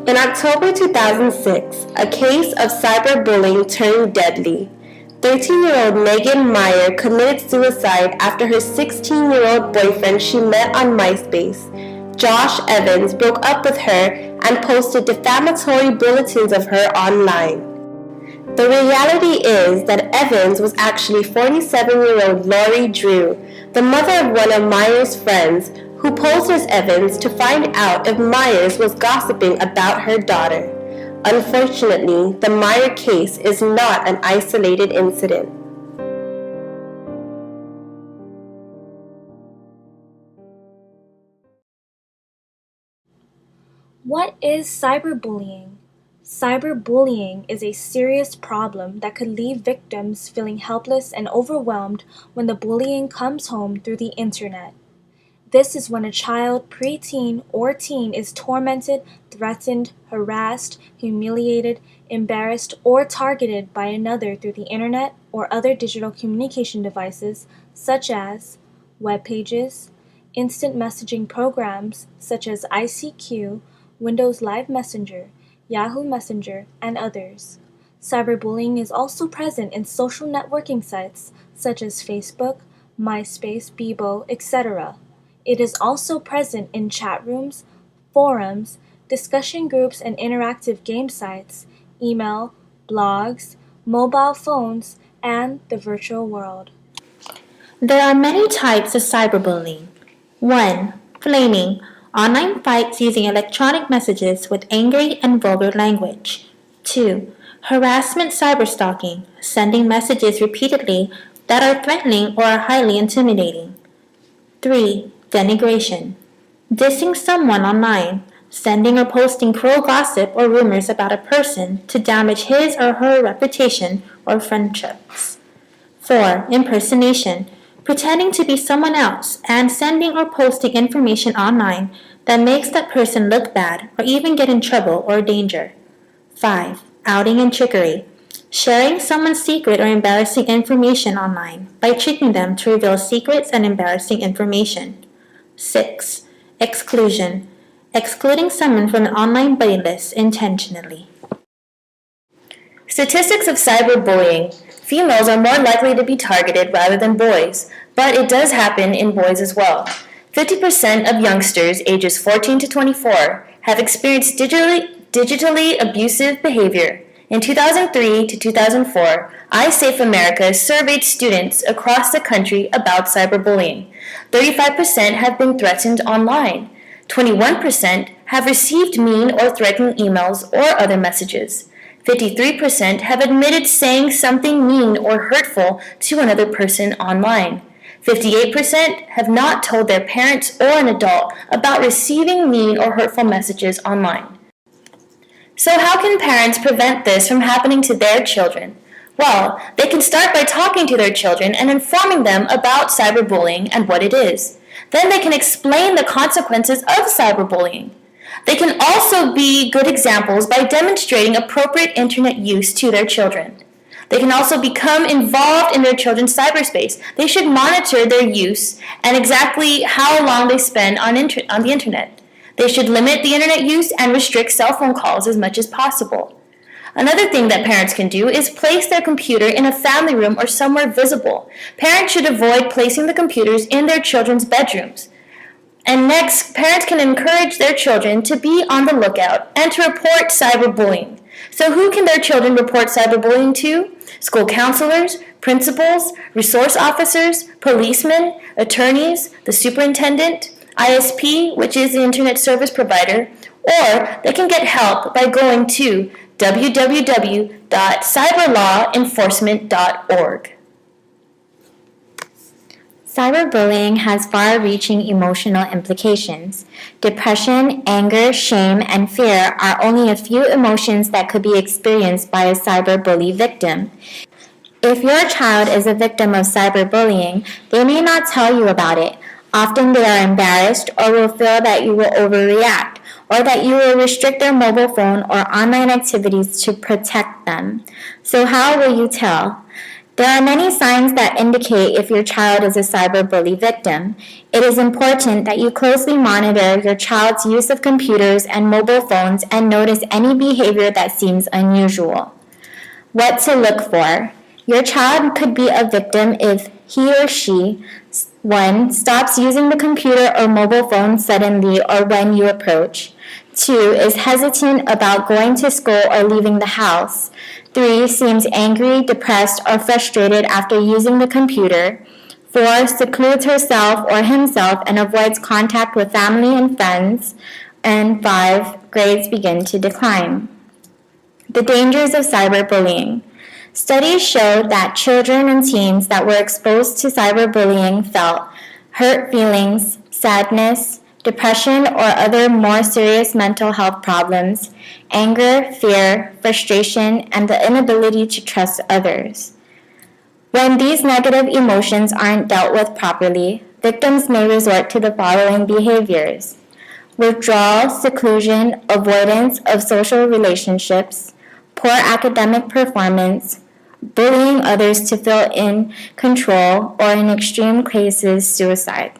In October 2006, a case of cyberbullying turned deadly. 13-year-old Megan Meyer committed suicide after her 16-year-old boyfriend she met on MySpace, Josh Evans, broke up with her and posted defamatory bulletins of her online. The reality is that Evans was actually 47-year-old Lori Drew, the mother of one of Meyer's friends, who posed as Evans to find out if Myers was gossiping about her daughter. Unfortunately, the Meyer case is not an isolated incident. What is cyberbullying? Cyberbullying is a serious problem that could leave victims feeling helpless and overwhelmed when the bullying comes home through the internet. This is when a child, preteen, or teen is tormented, threatened, harassed, humiliated, embarrassed, or targeted by another through the internet or other digital communication devices such as web pages, instant messaging programs such as ICQ, Windows Live Messenger, Yahoo Messenger, and others. Cyberbullying is also present in social networking sites such as Facebook, MySpace, Bebo, etc. It is also present in chat rooms, forums, discussion groups and interactive game sites, email, blogs, mobile phones, and the virtual world. There are many types of cyberbullying. 1. Flaming. Online fights using electronic messages with angry and vulgar language. 2. Harassment cyberstalking. Sending messages repeatedly that are threatening or are highly intimidating. 3. Denigration. Dissing someone online. Sending or posting cruel gossip or rumors about a person to damage his or her reputation or friendships. 4. Impersonation. Pretending to be someone else and sending or posting information online that makes that person look bad or even get in trouble or danger. 5. Outing and trickery. Sharing someone's secret or embarrassing information online by tricking them to reveal secrets and embarrassing information. 6. Exclusion. Excluding someone from an online buddy list intentionally. Statistics of cyberbullying. Females are more likely to be targeted rather than boys, but it does happen in boys as well. 50% of youngsters ages 14 to 24 have experienced digitally abusive behavior. In 2003 to 2004, iSafe America surveyed students across the country about cyberbullying. 35% have been threatened online. 21% have received mean or threatening emails or other messages. 53% have admitted saying something mean or hurtful to another person online. 58% have not told their parents or an adult about receiving mean or hurtful messages online. So how can parents prevent this from happening to their children? Well, they can start by talking to their children and informing them about cyberbullying and what it is. Then they can explain the consequences of cyberbullying. They can also be good examples by demonstrating appropriate internet use to their children. They can also become involved in their children's cyberspace. They should monitor their use and exactly how long they spend on the internet. They should limit the internet use and restrict cell phone calls as much as possible. Another thing that parents can do is place their computer in a family room or somewhere visible. Parents should avoid placing the computers in their children's bedrooms. And next, parents can encourage their children to be on the lookout and to report cyberbullying. So who can their children report cyberbullying to? School counselors, principals, resource officers, policemen, attorneys, the superintendent, ISP, which is the internet service provider, or they can get help by going to www.cyberlawenforcement.org. Cyberbullying has far-reaching emotional implications. Depression, anger, shame, and fear are only a few emotions that could be experienced by a cyberbully victim. If your child is a victim of cyberbullying, they may not tell you about it. Often they are embarrassed or will feel that you will overreact or that you will restrict their mobile phone or online activities to protect them. So how will you tell? There are many signs that indicate if your child is a cyberbully victim. It is important that you closely monitor your child's use of computers and mobile phones and notice any behavior that seems unusual. What to look for. Your child could be a victim if he or she 1. Stops using the computer or mobile phone suddenly or when you approach. 2. Is hesitant about going to school or leaving the house. 3. Seems angry, depressed, or frustrated after using the computer. 4. Secludes herself or himself and avoids contact with family and friends. And 5. Grades begin to decline. The dangers of cyberbullying. Studies show that children and teens that were exposed to cyberbullying felt hurt feelings, sadness, depression, or other more serious mental health problems, anger, fear, frustration, and the inability to trust others. When these negative emotions aren't dealt with properly, victims may resort to the following behaviors: withdrawal, seclusion, avoidance of social relationships, poor academic performance, bullying others to feel in control, or in extreme cases, suicide.